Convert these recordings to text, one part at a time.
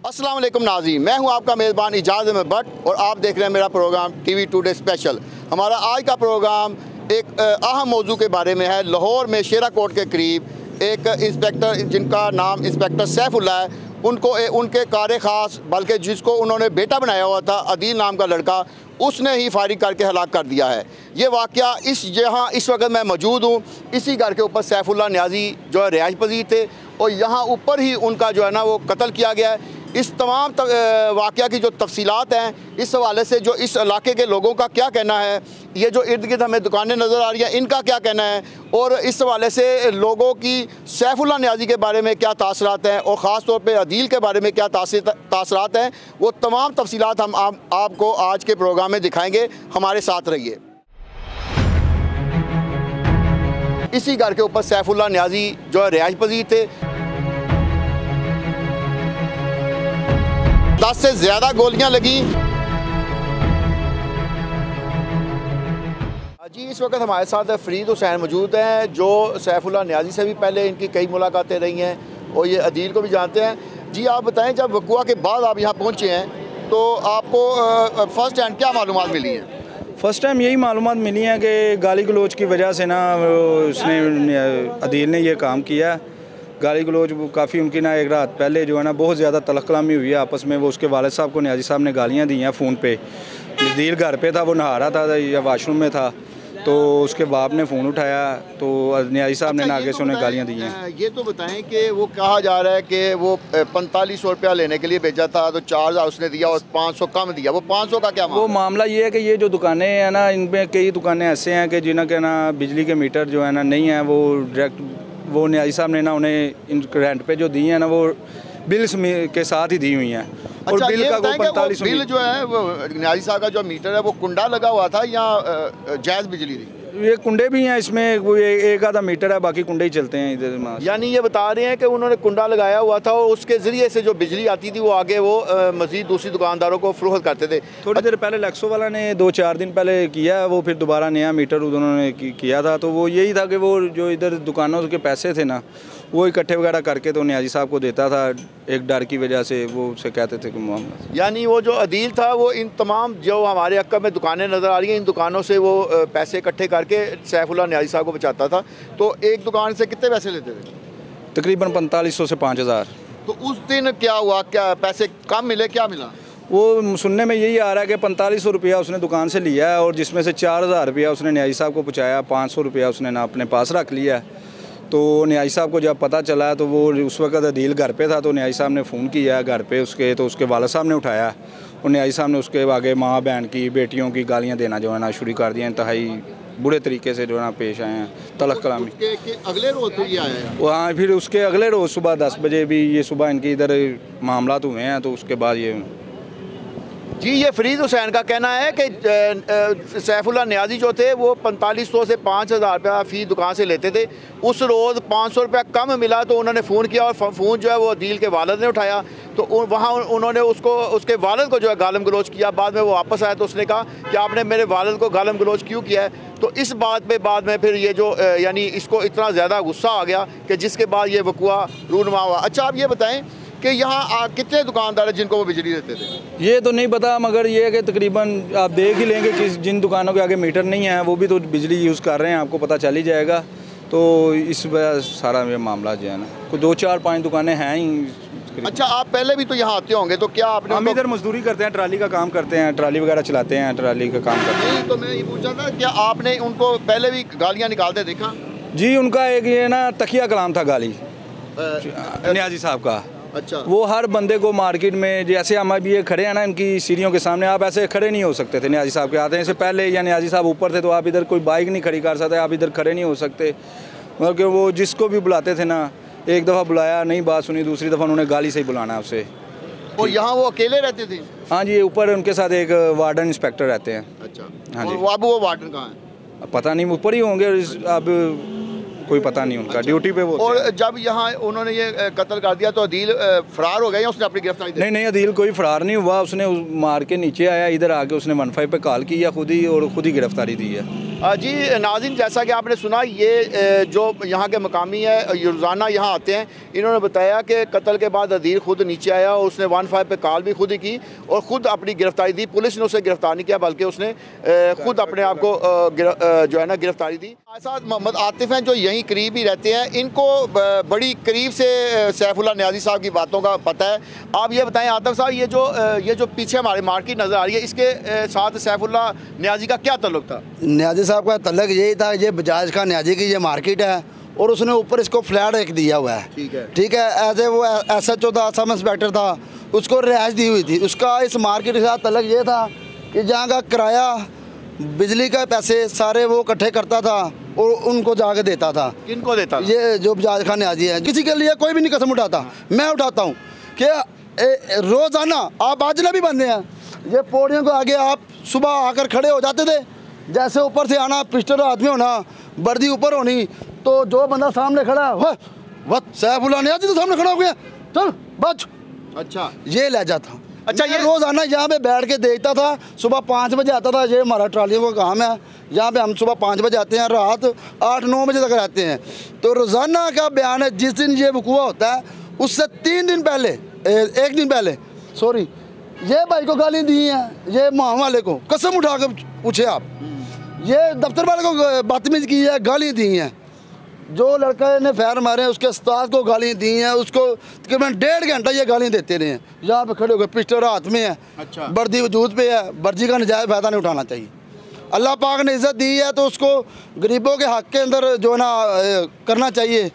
अस्सलाम वालेकुम नाज़रीन, मैं हूं आपका मेज़बान इजाज़ अहमद भट्ट और आप देख रहे हैं मेरा प्रोग्राम टीवी टुडे स्पेशल। हमारा आज का प्रोग्राम एक अहम मौजू के बारे में है। लाहौर में शेरा कोट के करीब एक इंस्पेक्टर जिनका नाम इंस्पेक्टर सैफुल्लाह है, उनके कार ख़ास बल्कि जिसको उन्होंने बेटा बनाया हुआ था अदील नाम का लड़का, उसने ही फायरिंग करके हलाक कर दिया है। ये वाक़या जहाँ इस वक्त मैं मौजूद हूँ, इसी घर के ऊपर सैफुल्लाह न्याजी जो है रिहाइश पजीर थे और यहाँ ऊपर ही उनका जो है ना वो कत्ल किया गया है। इस तमाम वाक़या की जो तफसीलात हैं, इस हवाले से जो इस इलाके के लोगों का क्या कहना है, ये जो इर्द गिर्द हमें दुकानें नज़र आ रही हैं इनका क्या कहना है, और इस हवाले से लोगों की सैफुल्लाह न्याजी के बारे में क्या तासरात हैं और ख़ास तौर पे अदील के बारे में क्या तासरात हैं, वो तमाम तफसीलात हम आपको आज के प्रोग्राम में दिखाएँगे। हमारे साथ रहिए। इसी घर के ऊपर सैफुल्लाह न्याजी जो है रिहाइश पजीर थे। 10 से ज़्यादा गोलियां लगी। जी, इस वक्त हमारे साथ फरीद हुसैन मौजूद हैं जो सैफुल्लाह न्याजी से भी पहले इनकी कई मुलाकातें रही हैं और ये अदील को भी जानते हैं। जी, आप बताएं, जब वक़ुआ के बाद आप यहाँ पहुँचे हैं तो आपको फ़र्स्ट हैंड क्या मालूमात मिली हैं? फ़र्स्ट टाइम यही मालूमात मिली हैं कि गाली गलोच की वजह से ना उसने अदील ने ये काम किया। गाली गलोच काफ़ी उनकी ना एक रात पहले जो है ना बहुत ज़्यादा तलख़ कलामी हुई है आपस में। वो उसके वालिद साहब को न्याजी साहब ने गालियाँ दी हैं फ़ोन पे। अदील घर पे था, वो नहा रहा था या वाशरूम में था, तो उसके बाप ने फ़ोन उठाया तो न्याजी साहब ने आगे से उन्हें गालियाँ दी हैं। ये तो बताएं कि वो कहा जा रहा है कि वो 4500 रुपया लेने के लिए भेजा था तो 4000 उसने दिया और 500 कम दिया। वो 500 का क्या वो मामला ये है कि ये जो दुकानें हैं ना, इनमें कई दुकानें ऐसे हैं कि जिनके ना बिजली के मीटर जो है ना नहीं है, वो डायरेक्ट वो न्याजी साहब ने ना उन्हें इन रेंट पे जो दी है ना वो बिल के साथ ही दी हुई हैं। और अच्छा, बिल का 45 बिल जो है वो न्याजी साहब का जो मीटर है वो कुंडा लगा हुआ था या जायज़ बिजली थी? ये कुंडे भी हैं इसमें, वो एक आधा मीटर है, बाकी कुंडे ही चलते हैं इधर। यानी ये बता रहे हैं कि उन्होंने कुंडा लगाया हुआ था और उसके ज़रिए से जो बिजली आती थी वो आगे वो मज़ीद दूसरी दुकानदारों को फ़रोख्त करते थे। थोड़ी देर पहले लैक्सो वाला ने 2-4 दिन पहले किया, वो फिर दोबारा नया मीटर उन्होंने किया था। तो वो यही था कि वो जो इधर दुकानों के पैसे थे ना वो इकट्ठे वगैरह करके तो न्याजी साहब को देता था, एक डर की वजह से वो उसे कहते थे कि मोहम्मद। यानी वो जो अदील था वो इन तमाम जो हमारे अक्का में दुकानें नज़र आ रही हैं इन दुकानों से वो पैसे इकट्ठे करके सैफुल्लाह न्याजी साहब को बचाता था। तो एक दुकान से कितने पैसे लेते थे? तकरीबन 4500 से 5000। तो उस दिन क्या हुआ, क्या पैसे कम मिले, क्या मिला? वो सुनने में यही आ रहा है कि 4500 रुपया उसने दुकान से लिया है और जिसमें से 4000 रुपया उसने न्याजी साहब को पहुँचाया, 500 रुपया उसने ना अपने पास रख लिया। तो न्याजी साहब को जब पता चला तो वो उस वक्त अदील घर पे था, तो न्याजी साहब ने फ़ोन किया घर पे उसके, तो उसके वालिद साहब ने उठाया और न्याजी साहब ने उसके आगे माँ बहन की बेटियों की गालियाँ देना जो है ना शुरू कर दिया। इंतहाई बुरे तरीके से जो है ना पेश आए हैं, तलख़ कलामी। अगले रोज़ तो ये आया है? हाँ, फिर उसके अगले रोज़ सुबह 10 बजे भी ये सुबह इनके इधर मामलात हुए हैं। तो उसके बाद ये जी, ये फरीद हुसैन का कहना है कि सैफुल्लाह न्याजी जो थे वो 4500 से 5000 रुपया फ़ी दुकान से लेते थे। उस रोज़ 500 रुपया कम मिला तो उन्होंने फ़ोन किया और फ़ोन जो है वो अदील के वालिद ने उठाया। तो वहाँ उन्होंने उसके वालिद को जो है गालम गलोच किया। बाद में वो वापस आया तो उसने कहा कि आपने मेरे वालिद को गालम गलोच क्यों किया है? तो इस बात पे बाद में फिर ये जो यानी इसको इतना ज़्यादा गुस्सा आ गया कि जिसके बाद ये वक़ुआ रूनुमा हुआ। अच्छा, आप ये बताएँ कि यहाँ कितने दुकानदार हैं जिनको वो बिजली देते थे? ये तो नहीं पता, मगर ये है कि तकरीबन आप देख ही लेंगे कि जिन दुकानों के आगे मीटर नहीं है वो भी तो बिजली यूज़ कर रहे हैं, आपको पता चल ही जाएगा। तो इस वजह सारा ये मामला जो है ना, कोई 2-4-5 दुकानें हैं ही। अच्छा, आप पहले भी तो यहाँ आते होंगे, तो क्या आपने? हम इधर मजदूरी करते हैं, ट्राली का काम करते हैं, ट्राली वगैरह चलाते हैं, ट्राली का काम करते हैं। तो मैं ये पूछ रहा था, क्या आपने उनको पहले भी गालियाँ निकालते देखा? जी, उनका एक ये ना तकिया कलाम था गाली न्याजी साहब का। अच्छा, वो हर बंदे को मार्केट में, जैसे हम अभी ये खड़े हैं ना इनकी सीढ़ियों के सामने, आप ऐसे खड़े नहीं हो सकते थे न्याजी साहब के आते हैं से पहले, या न्याजी साहब ऊपर थे तो आप इधर कोई बाइक नहीं खड़ी कर सकते, आप इधर खड़े नहीं हो सकते। मतलब कि वो जिसको भी बुलाते थे ना, एक दफ़ा बुलाया नहीं बात सुनी, दूसरी दफ़ा उन्होंने गाली से ही बुलाना उससे। और यहाँ वो अकेले रहते थे? हाँ जी, ऊपर उनके साथ एक वार्डन इंस्पेक्टर रहते हैं। अच्छा, हाँ जी। और वो वार्डन कहाँ है? पता नहीं, ऊपर ही होंगे, अब कोई पता नहीं उनका। अच्छा, ड्यूटी पे वो। और जब यहाँ उन्होंने ये कत्ल कर दिया तो अदील फरार हो गया या उसने अपनी गिरफ्तारी दी? नहीं, अदील कोई फरार नहीं हुआ, उसने मार के नीचे आया, इधर आके उसने 15 पे कॉल किया खुद ही और खुद ही गिरफ्तारी दी है। जी नाज़रीन, जैसा कि आपने सुना, ये जो यहाँ के मकामी है, रोज़ाना यहाँ आते हैं। इन्होंने बताया कि कत्ल के बाद अदील ख़ुद नीचे आया और उसने 15 पे कॉल भी खुद ही की और ख़ुद अपनी गिरफ्तारी दी। पुलिस ने उसे गिरफ्तार नहीं किया, बल्कि उसने ख़ुद अपने आप को जो है ना गिरफ्तारी दी। हमारे साथ मोहम्मद आतिफ हैं जो यहीं करीब ही रहते हैं। इनको बड़ी करीब से सैफुल्लाह न्याज़ी साहब की बातों का पता है। आप ये बताएँ आतिफ साहब, ये जो पीछे हमारी मार्केट नज़र आ रही है, इसके साथ सैफुल्लाह न्याज़ी का क्या ताल्लुक था? न्याज़ी साहब का तल्लक यही था, ये बजाज का न्याज़ी की ये मार्केट है और उसने ऊपर इसको फ्लैट एक दिया हुआ है। ठीक है, एज ए वो SHO था, सब इंस्पेक्टर था, उसको रिहाइश दी हुई थी। उसका इस मार्केट के साथ तल्लक ये था कि जहाँ का किराया, बिजली का पैसे सारे वो इकट्ठे करता था और उनको जाके देता था। किनको देता? ये जो बजाज का न्याज़ी है। किसी के लिए कोई भी नहीं कसम उठाता, मैं उठाता हूँ कि रोज़ाना आप अजनबी बंदे हैं, ये पौड़ियों को आगे आप सुबह आकर खड़े हो जाते थे, जैसे ऊपर से आना, पिस्टल आदमी होना, वर्दी ऊपर होनी, तो जो बंदा सामने खड़ा है वह सैफुल्लाह न्याज़ी तो सामने खड़ा हो गया, चल बच। अच्छा, ये लहजा था। अच्छा, ये रोज़ाना यहाँ पे बैठ के देखता था। सुबह 5 बजे आता था, ये हमारा ट्रालियों का काम है, यहाँ पे हम सुबह 5 बजे आते हैं, रात 8-9 बजे तक रहते हैं। तो रोज़ाना का बयान है, जिस दिन ये वकूआ होता है उससे 3 दिन पहले, 1 दिन पहले सॉरी, ये भाई को गाली दी हैं, ये माह वाले को कसम उठा कर पूछे आप, ये दफ्तर वाले को बदतमीज़ की है, गाली दी हैं। जो लड़का ने फायर मारे हैं उसके उस्ताद को गाली दी हैं, उसको तकरीबन 1.5 घंटा ये गालियाँ देते रहे हैं। यहाँ पे खड़े हो गए, पिस्टल हाथ में है। अच्छा। वर्दी वजूद पे है, वर्दी का नजायज़ फ़ायदा नहीं उठाना चाहिए। अल्लाह पाक ने इज़्ज़त दी है तो उसको गरीबों के हक़ के अंदर जो है ना करना चाहिए।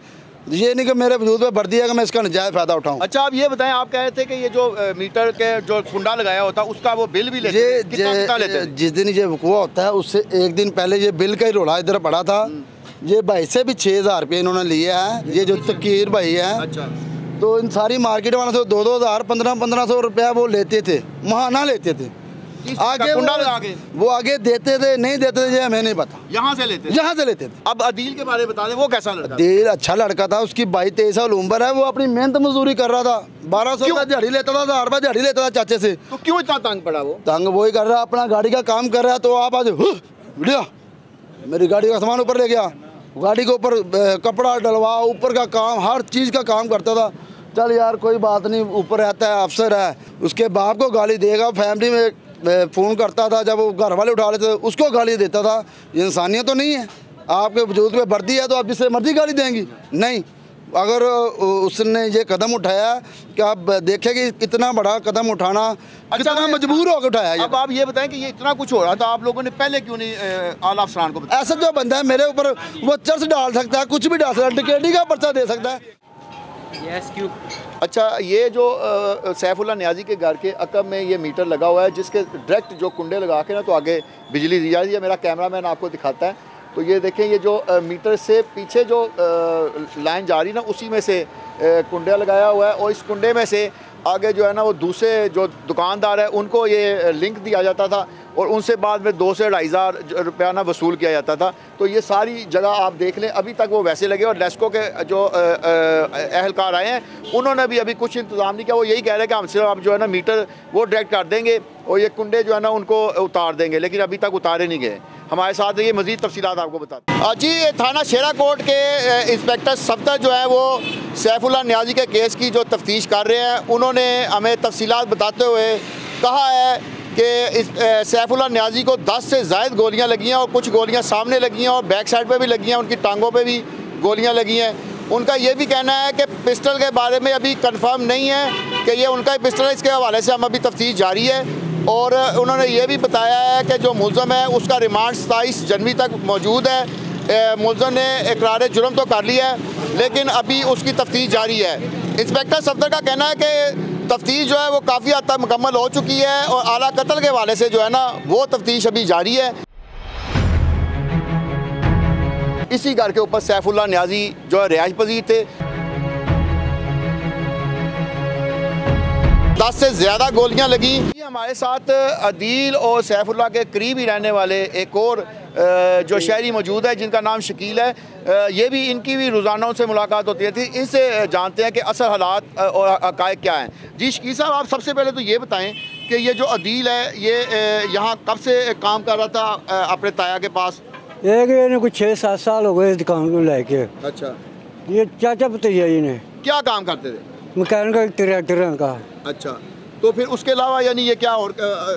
ये नहीं कि मेरे वजूद पे वर्दी है कि मैं इसका नजायज़ फ़ायदा उठाऊँ। अच्छा, आप ये बताएं, आप कह रहे थे कि ये जो मीटर के जो कुंडा लगाया होता है उसका वो बिल भी लेते हैं? कितना लेते हैं? जिस दिन ये वकूआ होता है उससे 1 दिन पहले ये बिल का ही रोला इधर पड़ा था। ये भाई से भी 6000 रुपये इन्होंने लिए हैं, ये जो तकीर भाई है। अच्छा। तो इन सारी मार्केट वालों से 2-2 हज़ार 1500 रुपया वो लेते थे, महाना लेते थे। आगे वो आगे देते थे, नहीं देते थे, ये हमें नहीं पता। यहाँ से लेते थे। अब अदील के बारे में बता दें, वो कैसा लड़का? अदील अच्छा लड़का था, उसकी 22-23 साल उम्र है, वो अपनी मेहनत मजदूरी कर रहा था। 1200 का दिहाड़ी लेता था, 1000 रुपये दिहाड़ी लेता था चाचे से। तो क्यों इतना तंग पड़ा? वो तंग वही कर रहा, अपना गाड़ी का काम कर रहा है। तो आप आज वीडियो मेरी गाड़ी का सामान ऊपर ले गया, गाड़ी के ऊपर कपड़ा डलवा, ऊपर का काम, हर चीज़ का काम करता था। चल यार कोई बात नहीं, ऊपर रहता है, अफसर है, उसके बाप को गाली देगा। फैमिली में फ़ोन करता था, जब वो घर वाले उठा लेते उसको गाली देता था। ये इंसानियत तो नहीं है। आपके वजूद में वर्दी है तो आप जिससे मर्जी गाली देंगी? नहीं। अगर उसने ये कदम उठाया कि आप देखें कि इतना बड़ा कदम उठाना कितना मजबूर होकर उठाया। अब आप ये बताएं कि ये इतना कुछ हो रहा था, आप लोगों ने पहले क्यों नहीं आला अफसरान को बताया? ऐसा जो बंदा है मेरे ऊपर, वो चर्च डाल सकता है, कुछ भी डाल सकता है, डकैती का पर्चा दे सकता है। अच्छा, ये जो सैफुल्लाह न्याज़ी के घर के अकब में ये मीटर लगा हुआ है, जिसके डायरेक्ट जो कुंडे लगा के ना तो आगे बिजली दी जाती है। मेरा कैमरामैन आपको दिखाता है। तो ये देखें, ये जो मीटर से पीछे जो लाइन जा रही ना, उसी में से कुंडा लगाया हुआ है और इस कुंडे में से आगे जो है ना वो दूसरे जो दुकानदार है उनको ये लिंक दिया जाता था और उनसे बाद में 2 से 2,500 रुपया ना वसूल किया जाता था। तो ये सारी जगह आप देख लें, अभी तक वो वैसे लगे। और लेस्को के जो अहलकार आए हैं उन्होंने भी अभी कुछ इंतज़ाम नहीं किया। वो यही कह रहे हैं कि हमसे आप जो है ना मीटर वो डायरेक्ट कर देंगे और ये कुंडे जो है ना उनको उतार देंगे, लेकिन अभी तक उतारे नहीं गए। हमारे साथ ये मज़ीद तफसीलात आपको बताते हैं। जी, थाना शेरा कोट के इंस्पेक्टर सफदर जो है वो सैफुल्लाह न्याज़ी के केस की जो तफ्तीश कर रहे हैं, उन्होंने हमें तफसीलात बताते हुए कहा है कि इस सैफुल्लाह न्याज़ी को 10 से ज़ायद गोलियां लगी हैं और कुछ गोलियां सामने लगी हैं और बैक साइड पे भी लगी हैं, उनकी टांगों पे भी गोलियां लगी हैं। उनका ये भी कहना है कि पिस्टल के बारे में अभी कंफर्म नहीं है कि ये उनका ही पिस्टल है। इसके हवाले से हम अभी तफ्तीश जारी है। और उन्होंने ये भी बताया है कि जो मुलज़म है उसका रिमांड 27 जनवरी तक मौजूद है। मुलज़म ने इकरार जुर्म तो कर लिया है लेकिन अभी उसकी तफ्तीश जारी है। इंस्पेक्टर सफदर का कहना है कि तफ्तीश जो है वो काफ़ी हद तक मुकम्मल हो चुकी है और आला कत्ल के हवाले से जो है ना वो तफ्तीश अभी जारी है। इसी घर के ऊपर सैफुल्लाह न्याज़ी जो है रिहाइश पजीर थे। 10 से ज़्यादा गोलियां लगी। हमारे साथ अदील और सैफुल्लाह के करीब ही रहने वाले एक और जो शहरी मौजूद है जिनका नाम शकील है। ये भी इनकी भी रोज़ाना से मुलाकात होती थी। इनसे जानते हैं कि असल हालात और हक़ाइक़ क्या हैं। जी शकील साहब, आप सबसे पहले तो ये बताएं कि ये जो अदील है ये यहाँ कब से काम कर रहा था अपने ताया के पास? एक इन्हें कुछ 6-7 साल हो गए इस दुकान को लेके। अच्छा, ये चाचा भतीजा जी ने क्या काम करते थे? मैकेनिकल ट्रैक्टर का। अच्छा, तो फिर उसके अलावा यानी ये क्या और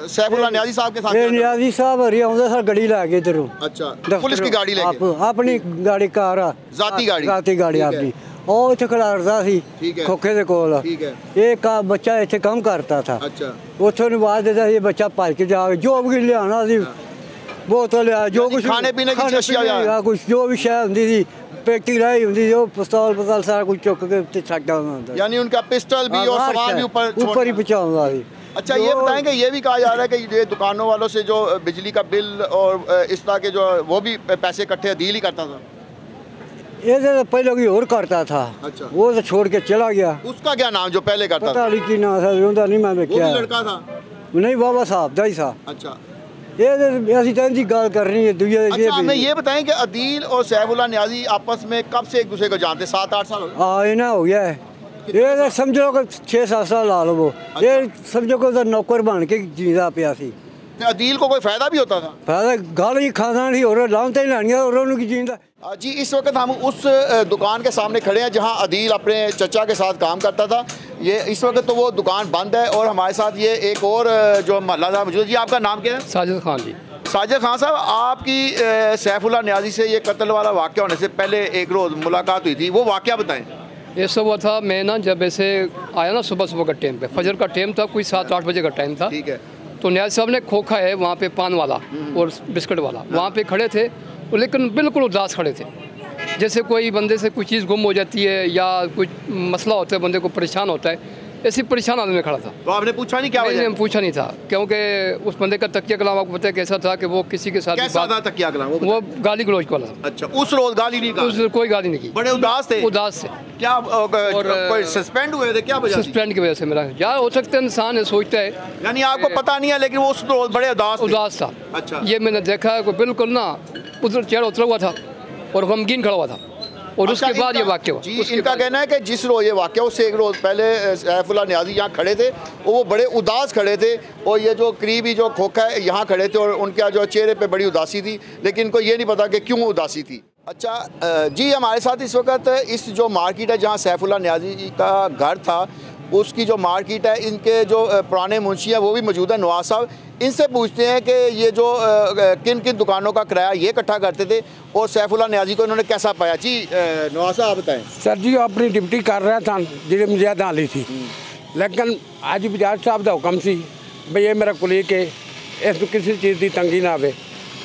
सैफुल्लाह नियाज़ी साहब के साथ ये क्या करते? नियाज़ी साहब हरी आਉਂਦੇ सर गड़ी लाके इधरों। अच्छा, पुलिस की गाड़ी लेके? अपनी गाड़ी कार आ, जाती गाड़ी? जाती गाड़ी ठीक है। आपकी। ਉਹ ਇੱਥੇ ਖੜਾਰਦਾ ਸੀ ਠੀਕ ਹੈ। ਖੋਖੇ ਦੇ ਕੋਲ। ठीक है। ਇਹ ਕਾ ਬੱਚਾ ਇੱਥੇ ਕੰਮ ਕਰਦਾ था। अच्छा, ਉੱਥੋਂ ਨੂੰ ਆਵਾਜ਼ ਦੇਦਾ ਇਹ ਬੱਚਾ ਭੱਜ ਕੇ ਜਾ ਕੇ ਜੋ ਵੀ ਲਿਆਣਾ ਸੀ ਬੋਤਲ ਆ ਜੋ यानी ਕੁਝ खाने पीने की अशिया या? ਕੁਝ ਜੋ ਵੀ ਸ਼ੈ ਹੁੰਦੀ ਸੀ पेटी रही होती वो पिस्तौल सारा कुछ चुक के उत्ते छड्डा होंदा। यानी उनका पिस्टल भी और सामान भी ऊपर ही पहुंचाਉਂਦਾ ਸੀ। अच्छा, ये बताएंगे, ये भी कहा जा रहा है कि ये दुकानों वालों से जो बिजली का बिल और इस तरह के जो वो भी पैसे इकट्ठे डील ही करता था? ये तो पहले कोई और करता था। अच्छा, वो तो छोड़ के चला गया। उसका क्या नाम जो पहले करता था? पता नहीं की नाम था, उनका नहीं मैं वो देखा। भी लड़का था? नहीं बाबा साहब दा ही था। अच्छा, ये ऐसी तंजी गाल कर रही है दुनिया। अच्छा, हमें ये बताएं कि अदील और सैफुल्लाह नियाज़ी आपस में कब से एक दूसरे को जानते? 7-8 साल हो गए? हाँ इना हो गया है। ये तो समझो कि 6-7 साल ला लो वो। ये समझो कि नौकर बन के जींदा पिया सी। तो अदील को कोई फायदा भी होता था? फायदा गाल ही खाना नहीं और लानते ही लानिया और उन्होंने की जींदा। जी, इस वक्त हम उस दुकान के सामने खड़े हैं जहां अदील अपने चचा के साथ काम करता था। ये इस वक्त तो वो दुकान बंद है और हमारे साथ ये एक और जो महल्लादार मौजूद है। जी, आपका नाम क्या है? साजिद खान जी। साजिद खान साहब, आपकी सैफुल्लाह नियाज़ी से ये कत्ल वाला वाक़या होने से पहले एक रोज़ मुलाकात हुई थी, वो वाक़या बताएं। ये सब हुआ था, मैं ना जब ऐसे आया ना सुबह का टाइम पे, फजर का टाइम था, कोई 7-8 बजे का टाइम था। ठीक है। तो नियाज़ साहब ने खोखा है वहाँ पे पान वाला और बिस्किट वाला वहाँ पे खड़े थे, लेकिन बिल्कुल उदास खड़े थे, जैसे कोई बंदे से कोई चीज़ गुम हो जाती है या कुछ मसला होता है, बंदे को परेशान होता है, ऐसी परेशान आदमी में खड़ा था। तो आपने पूछा नहीं क्या वजह? मैंने पूछा नहीं था, क्योंकि उस बंदे का तकिया कलाम आपको पता है कैसा था कि वो किसी के साथ कैसा था तकिया कलाम? वो गाली गलौज वाला था। अच्छा, उस रोज़ गाली नहीं कहा? कोई गाली नहीं की। बड़े उदास थे? उदास थे। क्या कोई सस्पेंड हुए थे? क्या वजह? सस्पेंड की वजह से मेरा यार हो सकता है, इंसान है सोचता है। यानी आपको पता नहीं है, लेकिन वो उस रोज़ बड़े उदास था। अच्छा, ये मैंने देखा है, कोई बिल्कुल ना उधर चेहरा उतरा हुआ था और गमगीन खड़ा हुआ था। और अच्छा, उसके बाद ये वाक्य हुआ। जी, इनका कहना है कि जिस रोज़ ये वाक्य उससे एक रोज़ पहले सैफुल्लाह नियाज़ी यहाँ खड़े थे और वो बड़े उदास खड़े थे, और ये जो करीबी जो खोखा है यहाँ खड़े थे और उनका जो चेहरे पे बड़ी उदासी थी, लेकिन इनको ये नहीं पता कि क्यों उदासी थी। अच्छा जी, हमारे साथ इस वक्त इस जो मार्केट है जहाँ सैफुल्लाह नियाज़ी का घर था, उसकी जो मार्केट है, इनके जो पुराने मुंशी हैं वो भी मौजूद है, नवाज साहब। इनसे पूछते हैं कि ये जो किन किन दुकानों का किराया ये इकट्ठा करते थे और सैफुल्लाह नियाज़ी को इन्होंने कैसा पाया। जी नवाज साहब, आप बताएं। सर जी, अपनी डिप्टी कर रहा था जिसे मुझे डाली थी, लेकिन आज बजाज साहब का हुक्म सी भाई ये मेरा कुलीग है, इस किसी चीज़ की तंगी ना आवे,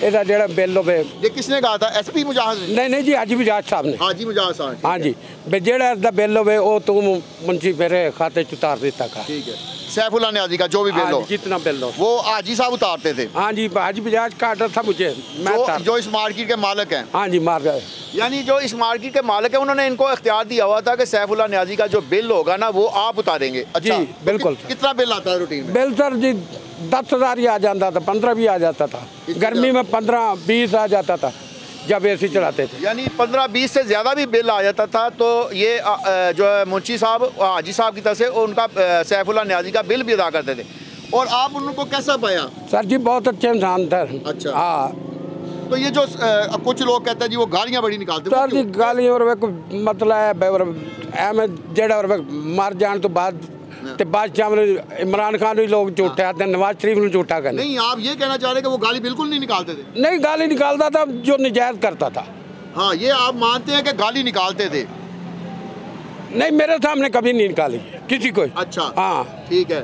ਇਹਦਾ ਜਿਹੜਾ ਬਿੱਲ ਹੋਵੇ। ये किसने कहा था? एसपी मुजाहिद? नहीं जी, हाजी बजाज साहब ने। हाजी मुजाहिद साहब? हाँ जी, भाई ਜਿਹੜਾ इसका बिल होवे वो तू मुंशी मेरे खाते च उतार देता का। ठीक है। सैफुल्लाह नियाज़ी का जो भी बिल हो, जितना बिल हो, वो हाजी साहब उतारते थे? हाँ जी, हाजी बजाज का ऑर्डर था मुझे, मैं जो इस मार्केट के मालिक हैं? हाँ जी, मार गए। यानी जो इस मार्केट के मालिक है उन्होंने इनको इख्तियार दिया हुआ था कि सैफुल्लाह नियाज़ी का जो बिल होगा ना वो आप उतारेंगे? अच्छा, जी बिल्कुल। कितना बिल आता है रूटीन में? बिल सर जी 10,000 ही आ जाता था, 15 भी आ जाता था, गर्मी में 15-20 आ जाता था जब एसी चलाते थे। यानी 15-20 से ज़्यादा भी बिल आ जाता था तो ये जो है मुंशी साहब हाजी साहब की तरफ से उनका सैफुल्लाह नियाज़ी का बिल भी अदा करते थे। और आप उनको कैसा पाया? सर जी बहुत अच्छे इंसान थे। अच्छा, हाँ। तो ये जो कुछ लोग कहते हैं जी वो गालियाँ बड़ी निकालते सर जी गाली और मतलब है जेड़ा और मर जाने तो बाद ते बादशाह इमरान खान भी लोग झूठे आते, नवाज शरीफ ने झूठा करना। नहीं, आप ये कहना चाह रहे हैं कि वो गाली बिल्कुल नहीं निकालते थे? नहीं, गाली निकालता था जो निजायज करता था। हाँ, ये आप मानते हैं कि गाली निकालते थे? नहीं, मेरे सामने कभी नहीं निकाली किसी को। अच्छा, हाँ ठीक है।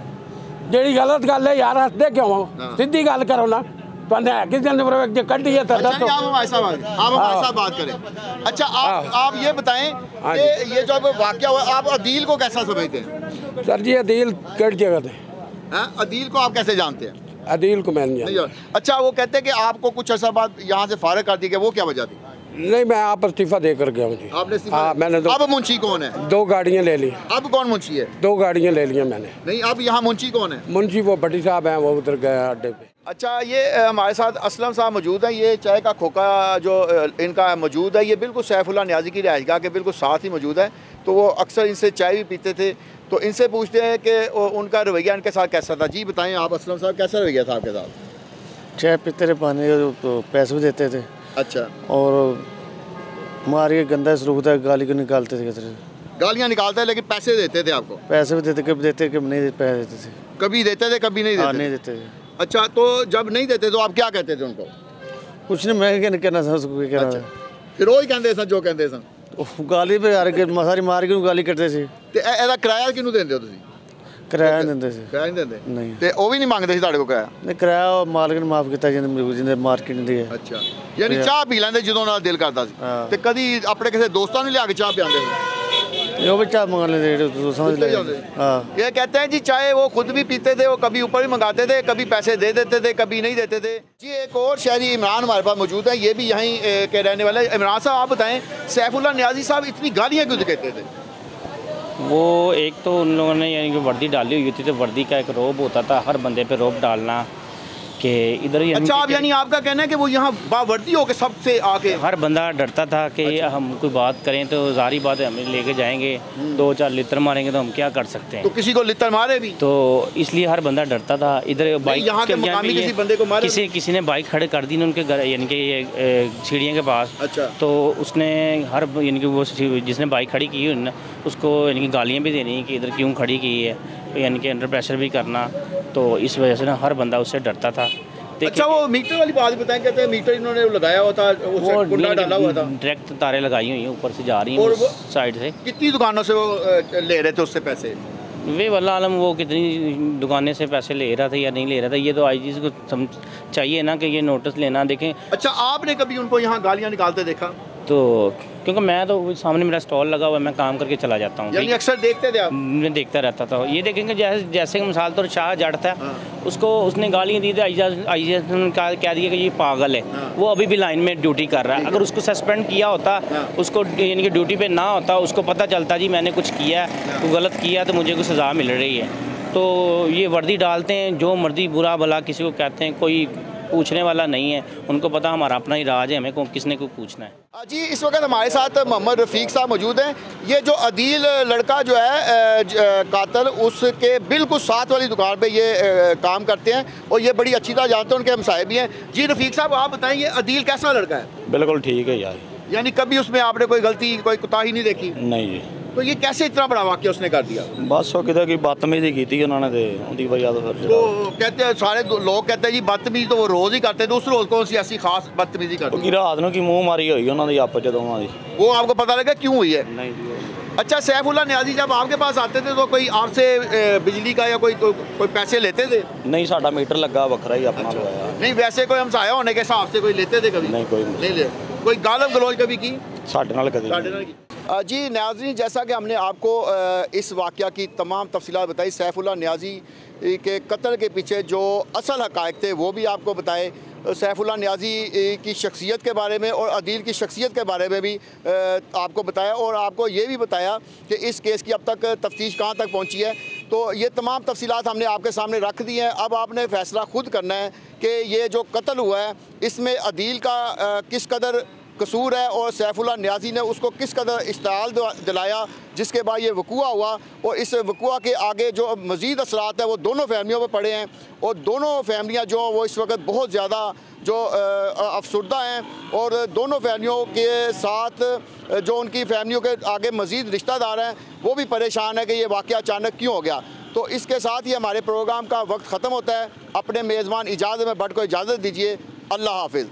जेड़ी गलत गल है यार हंसते क्यों, सीधी गल करो ना। किसी ने कट दिया था। अच्छा, आप हमारे साथ बात करें। अच्छा, आप ये बताएं कि ये जो वाकया हुआ आप अदील को कैसा समझते हैं? सर जी अदील किस जगह थे? अदील को आप कैसे जानते हैं? अदील को मैं नहीं जानता। अच्छा, वो कहते हैं कि आपको कुछ अर्सा बाद यहाँ से फारिग कर दी गई, वो क्या वजह थी? नहीं, मैं आप इस्तीफा दे कर गया हूँ जी। आपने इस्तीफा? हाँ, मैंने अब मुंशी कौन है? 2 गाड़ियाँ ले ली। अब कौन मुंशी है? 2 गाड़ियाँ ले लिया मैंने। नहीं, अब यहाँ मुंशी कौन है? मुंशी वो भट्टी साहब हैं, वो उधर गए अड्डे पे। अच्छा, ये हमारे साथ असलम साहब मौजूद हैं। ये चाय का खोखा जो इनका मौजूद है, ये बिल्कुल सैफुल्लाह नियाज़ी की रिहाइशगाह के बिल्कुल साथ ही मौजूद है। तो वो अक्सर इनसे चाय भी पीते थे, तो इनसे पूछते हैं कि उनका रवैया इनके साथ कैसा था। जी बताएं आप असलम साहब, कैसा रवैया था आपके साथ? चाय पीते रहे, पानी तो पैसे भी देते थे, अच्छा। और मार के गंदा सलूक था, गाली को निकालते थे किसी गालियाँ निकालते हैं लेकिन पैसे देते थे आपको? पैसे भी देते, कभी देते कभी नहीं पैसे देते थे। कभी देते थे कभी नहीं देते? नहीं देते थे। अच्छा, तो जब नहीं देते तो आप क्या कहते थे उनको? कुछ नहीं, मैं क्या कहना था उसको, क्या कहना था। फिर वही कहते सन जो कहते सन? गाली पे यार सारी मार के गाली करते थे। ਤੇ ਇਹਦਾ ਕਿਰਾਇਆ ਕਿਹਨੂੰ ਦਿੰਦੇ ਹੋ ਤੁਸੀਂ? किराया नहीं देते थे। ਕਿਰਾਇਆ ਨਹੀਂ ਦਿੰਦੇ? नहीं ਤੇ ਉਹ ਵੀ ਨਹੀਂ ਮੰਗਦੇ ਸੀ ਤੁਹਾਡੇ ਕੋਲ ਕਿਰਾਇਆ? नहीं किराया मालिक ने माफ किया जिन्हें मार्केट दी है। ਅੱਛਾ, ਯਾਨੀ ਚਾਹ ਪੀ ਲੈਂਦੇ ਜਦੋਂ ਨਾਲ ਦਿਲ ਕਰਦਾ ਸੀ? ਹਾਂ। ਤੇ ਕਦੀ ਆਪਣੇ ਕਿਸੇ ਦੋਸਤਾਂ ਨੂੰ ਲਿਆ ਕੇ ਚਾਹ ਪਿਆਉਂਦੇ ਸੀ? ये भी चाय मंगा लेते तो समझ ले। हाँ, ये कहते हैं जी चाय वो खुद भी पीते थे, वो कभी ऊपर भी मंगाते थे, कभी पैसे दे देते थे, कभी नहीं देते थे। जी एक और शहरी इमरान हमारे पास मौजूद है, ये भी यहीं के रहने वाले। इमरान साहब आप बताएं, सैफुल्लाह नियाज़ी साहब इतनी गालियाँ क्यों देते थे? वो एक तो उन लोगों ने यानी कि वर्दी डाली हुई थी, तो वर्दी का एक रोब होता था, हर बंदे पे रोब डालना कि इधर ही। अच्छा, आप यानी आपका कहना है कि वो यहाँ बावर्दी होकर सबसे आके हर बंदा डरता था कि हम कोई बात करें तो ज़ाहिर बात है हमें लेके जाएंगे, 2-4 लित्र मारेंगे तो हम क्या कर सकते हैं। तो किसी को लित्र मारे भी? तो इसलिए हर बंदा डरता था। इधर बाइक यहाँ के मुकामी किसी बंदे को मारे? किसी ने बाइक खड़े कर दी उनके घर, यानी कि सीढ़ियों के पास। अच्छा। तो उसने हर यानी कि वो जिसने बाइक खड़ी की उन्होंने उसको यानी कि गालियाँ भी देनी कि इधर क्यों खड़ी की है, यानी कि अंडर प्रेशर भी करना। तो इस वजह से ना हर बंदा उससे डरता था। अच्छा, वो मीटर वाली बात बताएं, कहते हैं मीटर इन्होंने लगाया हुआ था, वो कुंडा डाला हुआ था, डायरेक्ट तारे लगाई हुई हैं ऊपर से जा रही हैं उस साइड से। कितनी दुकानों से वो ले रहे थे उससे पैसे? वे वल्लाह आलम वो कितनी दुकानें से पैसे ले रहा था या नहीं ले रहा था, ये तो आईजी को चाहिए ना कि ये नोटिस लेना। देखें, अच्छा, आपने कभी उनको यहाँ गालियाँ निकालते देखा? तो क्योंकि मैं तो सामने मेरा स्टॉल लगा हुआ है, मैं काम करके चला जाता हूँ। यानी अक्सर देखते थे आप? मैं देखता रहता था। ये देखेंगे जैसे मिसाल तौर शाह जट था, उसको उसने गालियाँ दी थी, आईजी ने कह दिया कि ये पागल है। वो अभी भी लाइन में ड्यूटी कर रहा है। अगर उसको सस्पेंड किया होता, उसको यानी कि ड्यूटी पे ना होता, उसको पता चलता जी मैंने कुछ किया है, तो गलत किया तो मुझे कुछ सज़ा मिल रही है। तो ये वर्दी डालते हैं, जो मर्जी बुरा भला किसी को कहते हैं, कोई पूछने वाला नहीं है, उनको पता हमारा अपना ही राज है, हमें किसने को पूछना है। जी इस वक्त हमारे साथ मोहम्मद रफ़ीक साहब मौजूद हैं। ये जो अदील लड़का जो है कातिल, उसके बिल्कुल साथ वाली दुकान पे ये काम करते हैं और ये बड़ी अच्छी तरह जानते हैं, उनके हमसाए भी हैं। जी रफ़ीक साहब आप बताएं, ये अदील कैसा लड़का है? बिल्कुल ठीक है यार, यानी कभी उसमें आपने कोई गलती कोई कोताही नहीं देखी? नहीं जी। तो ये कैसे इतना बड़ा वाक़या उसने कर दिया? बस वो किधर की बदतमीजी की थी उन्होंने, तो उनकी वजह से फिर तो कहते हैं सारे लोग कहते हैं जी बदतमीजी तो वो रोज़ ही करते हैं, तो उस रोज़ कौन सी ऐसी खास बदतमीजी करते कि रात ਨੂੰ की मुँह मारी हुई उन्होंने आपस च दोवां दी। वो आपको पता लगा क्यों हुई है? नहीं जी। अच्छा, सैफुल्लाह नियाज़ी जब आपके पास आते थे तो कोई आपसे बिजली का या कोई पैसे लेते थे? नहीं, साडा मीटर लगा वखरा ही अपना लगाया। नहीं, वैसे कोई हमसाया होने के हिसाब से कोई लेते थे कभी? नहीं, कोई नहीं ले। कोई गालम गलौज कभी की? साडे नाल कदी नहीं। जी नाज़रीन, जैसा कि हमने आपको इस वाक़या की तमाम तफसीलात बताई, सैफुल्लाह नियाज़ी के कत्ल के पीछे जो असल हक़ाइक़ थे वो भी आपको बताए, सैफुल्लाह नियाज़ी की शख्सियत के बारे में और अदील की शख्सियत के बारे में भी आपको बताया, और आपको ये भी बताया कि इस केस की अब तक तफ्तीश कहाँ तक पहुँची है। तो ये तमाम तफसीलात हमने आपके सामने रख दी हैं। अब आपने फ़ैसला खुद करना है कि ये जो कत्ल हुआ है इसमें अदील का किस कदर कसूर है और सैफुल्लाह नियाज़ी ने उसको किस कदर इश्तिआल दिलाया, जिसके बाद ये वक़ूआ हुआ। और इस वक़ूआ के आगे जो मज़ीद असरात है वो दोनों फैमिलियों पर पड़े हैं, और दोनों फैमिलियाँ जो वो इस वक्त बहुत ज़्यादा जो अफसुर्दा हैं, और दोनों फैमिलियों के साथ जो उनकी फैमिलियों के आगे मज़ीद रिश्तेदार हैं वो भी परेशान है कि ये वाक़या अचानक क्यों हो गया। तो इसके साथ ही हमारे प्रोग्राम का वक्त ख़त्म होता है। अपने मेज़बान इजाज़त में बट को इजाज़त दीजिए। अल्लाह हाफ़िज़।